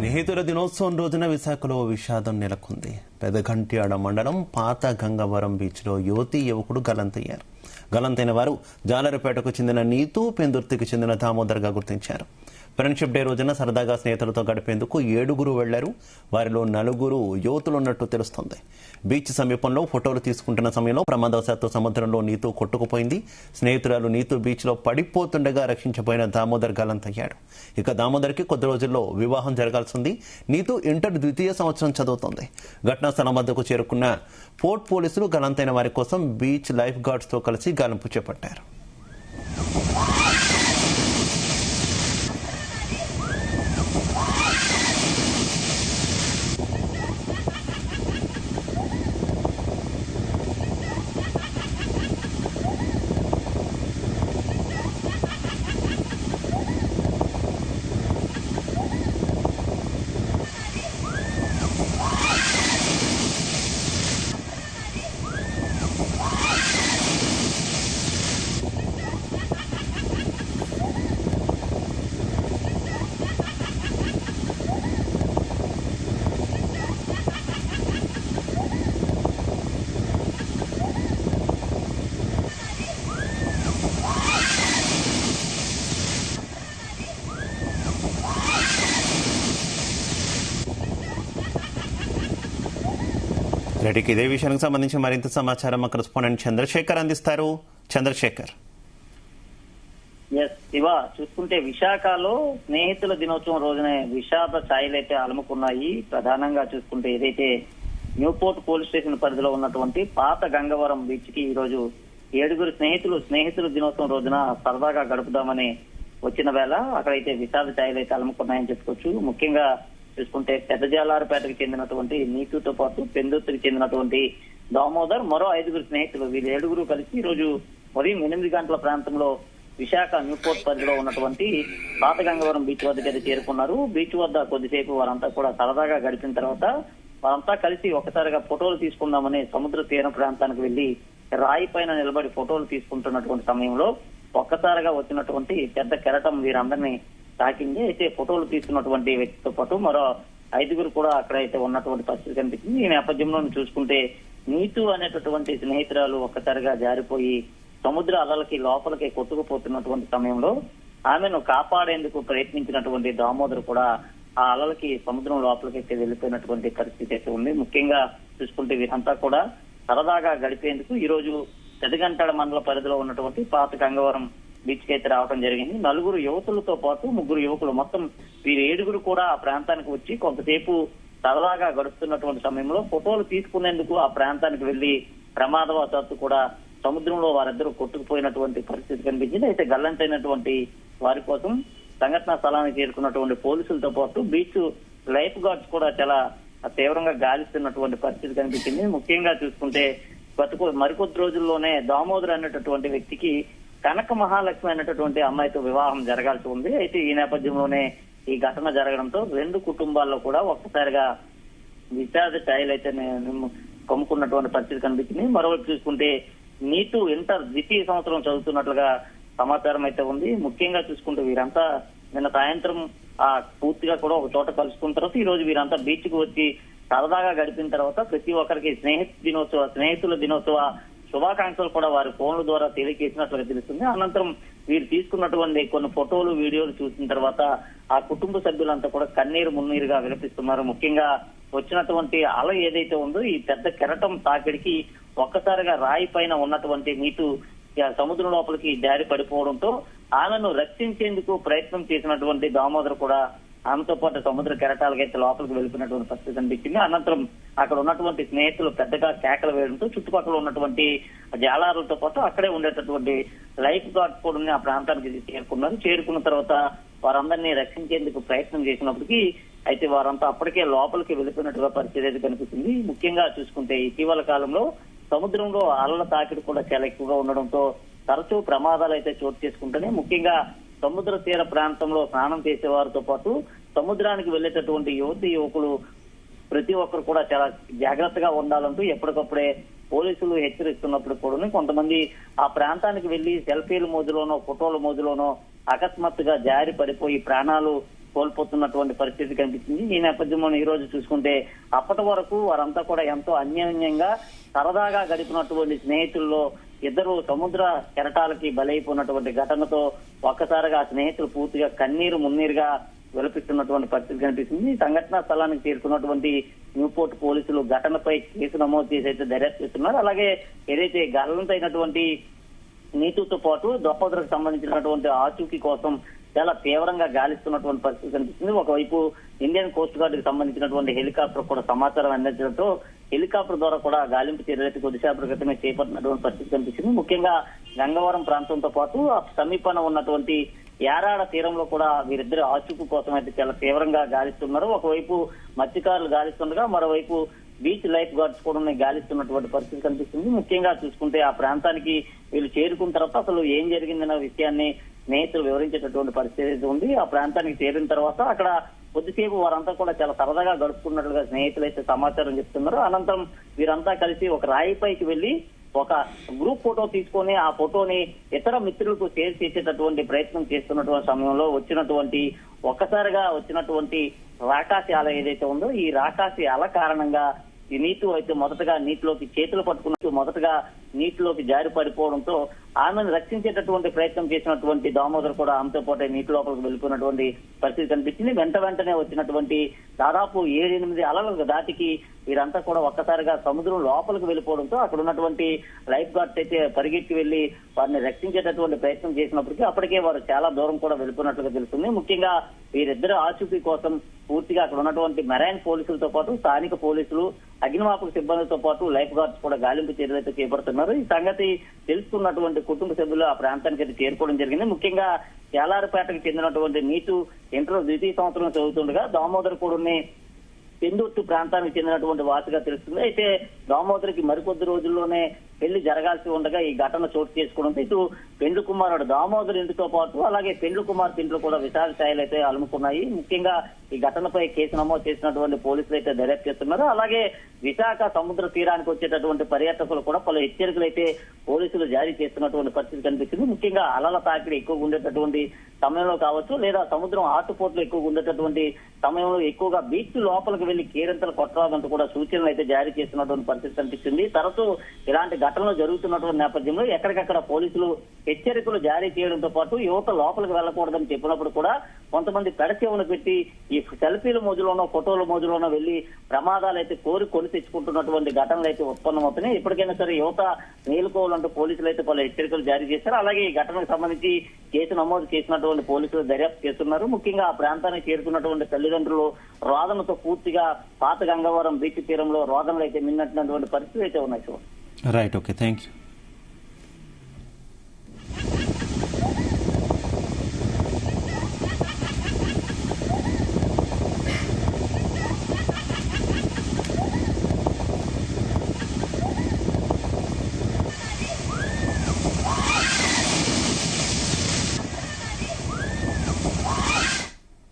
స్నేహితుల దినోత్సవం రోజున విశాఖలో విషాదం నెలకొంది. పెదగంట్యాడ మండలం పాత గంగవరం బీచ్లో యువకుడు గల్లంతయ్యారు. గల్లంతైన వారు జాలరిపేటకు చెందిన నీతు, పెందుర్తికి చెందిన దామోదర్గా గుర్తించారు. ఫ్రెండ్షిప్ డే రోజున సరదాగా స్నేహితులతో గడిపేందుకు 7 వెళ్లారు. వారిలో 4 యువతులున్నట్టు తెలుస్తోంది. బీచ్ సమీపంలో ఫోటోలు తీసుకుంటున్న సమయంలో ప్రమాదవశాత్తు సముద్రంలో నీతు కొట్టుకుపోయింది. స్నేహితురాలు నీతు బీచ్లో పడిపోతుండగా రక్షించబోయిన దామోదర్ గల్లంతయ్యాడు. ఇక దామోదర్కి కొద్ది రోజుల్లో వివాహం జరగాల్సింది. నీతు ఇంటర్ ద్వితీయ సంవత్సరం చదువుతోంది. ఘటనా స్థలం వద్దకు చేరుకున్న పోర్ట్ పోలీసులు గల్లంతైన వారి కోసం బీచ్ లైఫ్ గార్డ్స్తో కలిసి గాలింపు చేపట్టారు. రెడ్డికి ఇదే విషయానికి సంబంధించి మరింత సమాచారం మా కరెస్పాండెంట్ చంద్రశేఖర్ అందిస్తారు. చంద్రశేఖర్, చూసుకుంటే విశాఖలో స్నేహితుల దినోత్సవం రోజునే విషాద ఛాయలు అయితే అలుముకున్నాయి. ప్రధానంగా చూసుకుంటే ఏదైతే న్యూపోర్ట్ పోలీస్ స్టేషన్ పరిధిలో ఉన్నటువంటి పాత గంగవరం బీచ్ కి ఈ రోజు 7 స్నేహితుల దినోత్సవం రోజున సరదాగా గడుపుదామని వచ్చిన వేళ అక్కడైతే విషాద ఛాయలు అయితే అలుముకున్నాయని చెప్పుకోవచ్చు. ముఖ్యంగా చూసుకుంటే పెద్ద జాలారపేటకు చెందినటువంటి నీతుతో పాటు పెందుర్తికి చెందినటువంటి దామోదర్, మరో 5 స్నేహితులు, వీళ్ళు 7 కలిసి ఈ రోజు ఉదయం 8 గంటల ప్రాంతంలో విశాఖ న్యూపోర్ట్ పరిధిలో ఉన్నటువంటి పాత గంగవరం బీచ్ వద్దకు చేరుకున్నారు. బీచ్ వద్ద కొద్దిసేపు వారంతా కూడా సరదాగా గడిపిన తర్వాత వారంతా కలిసి ఒకసారిగా ఫోటోలు తీసుకుందామని సముద్ర తీర ప్రాంతానికి వెళ్లి రాయి పైన నిలబడి ఫోటోలు తీసుకుంటున్నటువంటి సమయంలో ఒక్కసారిగా వచ్చినటువంటి పెద్ద కెరటం వీరందరినీ తాకింది. అయితే ఫోటోలు తీసుకున్నటువంటి వ్యక్తితో పాటు మరో 5 కూడా అక్కడైతే ఉన్నటువంటి పరిస్థితి కనిపించింది. ఈ నేపథ్యంలో చూసుకుంటే నీతు అనేటటువంటి స్నేహితురాలు ఒక్కసారిగా జారిపోయి సముద్ర అలలకి లోపలికి కొట్టుకుపోతున్నటువంటి సమయంలో ఆమెను కాపాడేందుకు ప్రయత్నించినటువంటి దామోదర్ కూడా ఆ అలలకి సముద్రం లోపలికి వెళ్లిపోయినటువంటి పరిస్థితి అయితే ఉంది. ముఖ్యంగా చూసుకుంటే వీరంతా కూడా సరదాగా గడిపేందుకు ఈ రోజు పెదగంటాడ మండల పరిధిలో ఉన్నటువంటి పాత గంగవరం బీచ్ కి అయితే రావడం జరిగింది. 4 యువతులతో పాటు 3 యువకులు, మొత్తం వీరు 7 కూడా ఆ ప్రాంతానికి వచ్చి కొంతసేపు సరదాగా గడుపుతున్నటువంటి సమయంలో ఫోటోలు తీసుకునేందుకు ఆ ప్రాంతానికి వెళ్లి ప్రమాదవశాత్తు కూడా సముద్రంలో వారిద్దరూ కొట్టుకుపోయినటువంటి పరిస్థితి కనిపించింది. అయితే గల్లంతైనటువంటి వారి కోసం సంఘటనా స్థలానికి చేరుకున్నటువంటి పోలీసులతో పాటు బీచ్ లైఫ్ గార్డ్స్ కూడా చాలా తీవ్రంగా గాలిస్తున్నటువంటి పరిస్థితి కనిపించింది. ముఖ్యంగా చూసుకుంటే మరికొద్ది రోజుల్లోనే దామోదర్ అనేటటువంటి వ్యక్తికి కనక మహాలక్ష్మి అనేటటువంటి అమ్మాయితో వివాహం జరగాల్సి ఉంది. అయితే ఈ నేపథ్యంలోనే ఈ ఘటన జరగడంతో 2 కుటుంబాల్లో కూడా ఒక్కసారిగా విషాద ఛాయలు అయితే కమ్ముకున్నటువంటి పరిస్థితి కనిపించింది. మరోవైపు చూసుకుంటే నీతు ఇంటర్ ద్వితీయ సంవత్సరం చదువుతున్నట్లుగా సమాచారం అయితే ఉంది. ముఖ్యంగా చూసుకుంటే వీరంతా నిన్న సాయంత్రం పూర్తిగా కూడా ఒక చోట కలుసుకున్న తర్వాత ఈ రోజు వీరంతా బీచ్ కు వచ్చి సరదాగా గడిపిన తర్వాత ప్రతి ఒక్కరికి స్నేహితుల దినోత్సవ శుభాకాంక్షలు కూడా వారి ఫోన్ల ద్వారా తెలియజేసినట్లుగా తెలుస్తుంది. అనంతరం వీరు తీసుకున్నటువంటి కొన్ని ఫోటోలు, వీడియోలు చూసిన తర్వాత ఆ కుటుంబ సభ్యులంతా కూడా కన్నీరు మున్నీరుగా విలపిస్తున్నారు. ముఖ్యంగా వచ్చినటువంటి అల ఏదైతే ఉందో ఈ పెద్ద కెరటం తాకిడికి ఒక్కసారిగా రాయి పైన ఉన్నటువంటి నీటు సముద్రం లోపలికి జారి పడిపోవడంతో ఆమెను రక్షించేందుకు ప్రయత్నం చేసినటువంటి దామోదర్ కూడా ఆమెతో పాటు సముద్ర కెరటాలకైతే లోపలికి వెళ్ళిపోయినటువంటి పరిస్థితి కనిపించింది. అనంతరం అక్కడ ఉన్నటువంటి స్నేహితులు పెద్దగా కేకలు వేయడంతో చుట్టుపక్కల ఉన్నటువంటి జాలారులతో పాటు అక్కడే ఉండేటటువంటి లైఫ్ గార్డ్స్ కూడా ఆ ప్రాంతానికి చేరుకున్నారు. చేరుకున్న తర్వాత వారందరినీ రక్షించేందుకు ప్రయత్నం చేసినప్పటికీ అయితే వారంతా అప్పటికే లోపలికి వెళ్ళిపోయినట్టుగా పరిస్థితి అయితే కనిపిస్తుంది. ముఖ్యంగా చూసుకుంటే ఇటీవల కాలంలో సముద్రంలో అలల తాకిడి కూడా చాలా ఎక్కువగా ఉండడంతో తరచూ ప్రమాదాలు అయితే చోటు చేసుకుంటేనే ముఖ్యంగా సముద్ర తీర ప్రాంతంలో స్నానం చేసేవారితో పాటు సముద్రానికి వెళ్లేటటువంటి యువకులు ప్రతి ఒక్కరు కూడా చాలా జాగ్రత్తగా ఉండాలంటూ ఎప్పటికప్పుడే పోలీసులు హెచ్చరిస్తున్నప్పుడు కూడా కొంతమంది ఆ ప్రాంతానికి వెళ్లి సెల్ఫీల మోజులోనో ఫోటోల మోజులోనో అకస్మాత్తుగా జారి పడిపోయి ప్రాణాలు కోల్పోతున్నటువంటి పరిస్థితి కనిపించింది. ఈ నేపథ్యంలో ఈ రోజు చూసుకుంటే అప్పటి వరకు వారంతా కూడా ఎంతో అన్యోన్యంగా సరదాగా గడిపినటువంటి స్నేహితుల్లో ఇద్దరు సముద్ర కెరటాలకి బలైపోయినటువంటి ఘటనతో ఒక్కసారిగా స్నేహితులు పూర్తిగా కన్నీరు మున్నీరుగా విలపిస్తున్నటువంటి పరిస్థితి కనిపిస్తుంది. ఈ సంఘటనా స్థలానికి చేరుకున్నటువంటి న్యూపోర్ట్ పోలీసులు ఘటనపై కేసు నమోదు చేసి అయితే దర్యాప్తు చేస్తున్నారు. అలాగే ఏదైతే గల్లంతైనటువంటి నీతుతో పాటు దొప్పదరకు సంబంధించినటువంటి ఆచూకీ కోసం చాలా తీవ్రంగా గాలిస్తున్నటువంటి పరిస్థితి కనిపిస్తుంది. ఒకవైపు ఇండియన్ కోస్ట్ గార్డ్ కి సంబంధించినటువంటి హెలికాప్టర్ కూడా సమాచారం అందించడంతో హెలికాప్టర్ ద్వారా కూడా గాలింపు చర్యలైతే కొద్దిసేపటి క్రితమే చేపట్టినటువంటి పరిస్థితి కనిపిస్తుంది. ముఖ్యంగా గంగవరం ప్రాంతంతో పాటు ఆ సమీపాన ఉన్నటువంటి యారాడ తీరంలో కూడా వీరిద్దరు ఆచూకీ కోసం అయితే చాలా తీవ్రంగా గాలిస్తున్నారు. ఒకవైపు మత్స్యకారులు గాలిస్తుండగా మరోవైపు బీచ్ లైఫ్ గార్డ్స్ కూడా గాలిస్తున్నటువంటి పరిస్థితి కనిపిస్తుంది. ముఖ్యంగా చూసుకుంటే ఆ ప్రాంతానికి వీళ్ళు చేరుకున్న తర్వాత అసలు ఏం జరిగిందన్న విషయాన్ని స్నేహితులు వివరించేటటువంటి పరిస్థితి ఉంది. ఆ ప్రాంతానికి చేరిన తర్వాత అక్కడ కొద్దిసేపు వారంతా కూడా చాలా సరదాగా గడుపుకున్నట్లుగా స్నేహితులు అయితే సమాచారం చెప్తున్నారు. అనంతరం వీరంతా కలిసి ఒక రాయిపైకి వెళ్లి ఒక గ్రూప్ ఫోటో తీసుకొని ఆ ఫోటోని ఇతర మిత్రులకు షేర్ చేసేటటువంటి ప్రయత్నం చేస్తున్నటువంటి సమయంలో ఒక్కసారిగా వచ్చినటువంటి రాకాసి అల ఏదైతే ఉందో ఈ రాకాసి అల కారణంగా ఈ నీతు అయితే మొదటగా నీటిలోకి చేతులు పట్టుకున్నట్టు మొదటగా నీటిలోకి జారి పడిపోవడంతో ఆమెను రక్షించేటటువంటి ప్రయత్నం చేసినటువంటి దామోదర్ కూడా ఆమెతో పాటు నీటి లోపలికి వెళ్ళిపోయినటువంటి పరిస్థితి కనిపించింది. వెంటనే వచ్చినటువంటి దాదాపు 7-8 అలల దాటికి వీరంతా కూడా ఒక్కసారిగా సముద్రం లోపలికి వెళ్ళిపోవడంతో అక్కడ ఉన్నటువంటి లైఫ్ గార్డ్స్ అయితే పరిగెత్తి వెళ్లి వారిని రక్షించేటటువంటి ప్రయత్నం చేసినప్పటికీ అప్పటికే వారు చాలా దూరం కూడా వెళ్ళిపోయినట్లుగా తెలుస్తుంది. ముఖ్యంగా వీరిద్దరు ఆచూకీ కోసం పూర్తిగా అక్కడ ఉన్నటువంటి మెరైన్ పోలీసులతో పాటు స్థానిక పోలీసులు అగ్నిమాపక సిబ్బందితో పాటు లైఫ్ గార్డ్స్ కూడా గాలింపు చర్యలు అయితే చేపడుతున్నారు. ఈ సంగతి తెలుసుకున్నటువంటి కుటుంబ సభ్యులు ఆ ప్రాంతానికి అయితే చేరుకోవడం జరిగింది. ముఖ్యంగా యాలారపేటకు చెందినటువంటి నీతు ఇంటర్ ద్వితీయ సంవత్సరం చదువుతుండగా దామోదర్ కూడా పెందుర్తి ప్రాంతానికి చెందినటువంటి వాసిగా తెలుస్తుంది. అయితే దామోదరికి మరికొద్ది రోజుల్లోనే పెళ్లి జరగాల్సి ఉండగా ఈ ఘటన చోటు చేసుకోవడంతో ఇటు పెండ్లి కుమారుడు దామోదర్ ఇంటితో పాటు అలాగే పెండ్లి కుమార్తె ఇంట్లో కూడా విశాల స్థాయిలు అయితే అలుముకున్నాయి. ముఖ్యంగా ఈ ఘటనపై కేసు నమోదు చేసినటువంటి పోలీసులు అయితే దర్యాప్తు చేస్తున్నారు. అలాగే విశాఖ సముద్ర తీరానికి వచ్చేటటువంటి పర్యాటకులు కూడా పలు హెచ్చరికలు అయితే పోలీసులు జారీ చేస్తున్నటువంటి పరిస్థితి కనిపిస్తుంది. ముఖ్యంగా అలల తాకిడి ఎక్కువగా ఉండేటటువంటి సమయంలో కావచ్చు లేదా సముద్రం ఆటుపోట్లు ఎక్కువగా ఉండేటటువంటి సమయంలో ఎక్కువగా బీచ్ లోపలికి వెళ్లి కేరింతలు కొట్టరాదంటూ కూడా సూచనలు అయితే జారీ చేస్తున్నటువంటి పరిస్థితి కనిపిస్తుంది. తరచూ ఇలాంటి ఘటనలు జరుగుతున్నటువంటి నేపథ్యంలో ఎక్కడికక్కడ పోలీసులు హెచ్చరికలు జారీ చేయడంతో పాటు యువత లోపలికి వెళ్లకూడదని చెప్పినప్పుడు కూడా కొంతమంది పెడచెవును పెట్టి ఈ సెల్ఫీల మోజులోనో ఫోటోల మోజులోనో వెళ్లి ప్రమాదాలు అయితే కొని తెచ్చుకుంటున్నటువంటి ఘటనలు అయితే ఉత్పన్నమవుతున్నాయి. ఇప్పటికైనా సరే యువత మేలుకోవాలంటూ పోలీసులు అయితే పలు హెచ్చరికలు జారీ చేశారు. అలాగే ఈ ఘటనకు సంబంధించి కేసు నమోదు చేసినటువంటి పోలీసులు దర్యాప్తు చేస్తున్నారు. ముఖ్యంగా ఆ ప్రాంతానికి చేరుకున్నటువంటి తల్లిదండ్రులు రోదనతో పూర్తిగా పాత గంగవరం బీచ్ తీరంలో రోదనలు అయితే మిన్నట్టినటువంటి పరిస్థితి అయితే ఉన్నాయి. Right, okay, thank you.